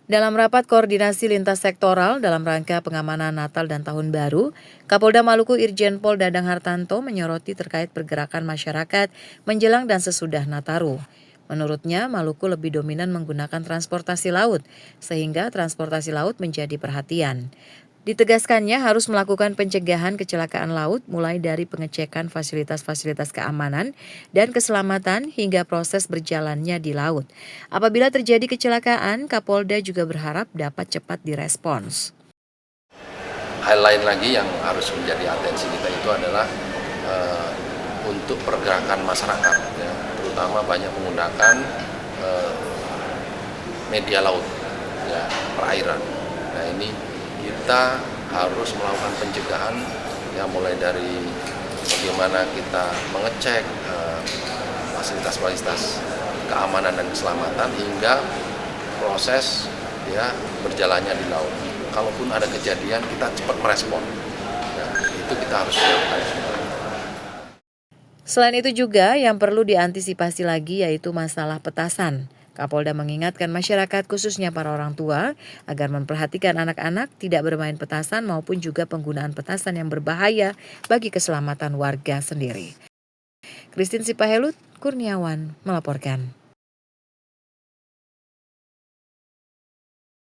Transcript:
Dalam rapat koordinasi lintas sektoral dalam rangka pengamanan Natal dan Tahun Baru, Kapolda Maluku Irjen Pol Dadang Hartanto menyoroti terkait pergerakan masyarakat menjelang dan sesudah Nataru. Menurutnya, Maluku lebih dominan menggunakan transportasi laut, sehingga transportasi laut menjadi perhatian. Ditegaskannya harus melakukan pencegahan kecelakaan laut mulai dari pengecekan fasilitas-fasilitas keamanan dan keselamatan hingga proses berjalannya di laut. Apabila terjadi kecelakaan, Kapolda juga berharap dapat cepat direspons. Hal lain lagi yang harus menjadi atensi kita itu adalah untuk pergerakan masyarakat, ya, terutama banyak menggunakan media laut, ya, perairan. Nah ini kita harus melakukan pencegahan, ya, mulai dari bagaimana kita mengecek fasilitas-fasilitas keamanan dan keselamatan hingga proses, ya, berjalannya di laut. Kalaupun ada kejadian kita cepat merespon, ya, itu kita harus siapkan semua. Selain itu juga yang perlu diantisipasi lagi yaitu masalah petasan. Kapolda mengingatkan masyarakat khususnya para orang tua agar memperhatikan anak-anak tidak bermain petasan maupun juga penggunaan petasan yang berbahaya bagi keselamatan warga sendiri. Christine Sipahelut Kurniawan melaporkan.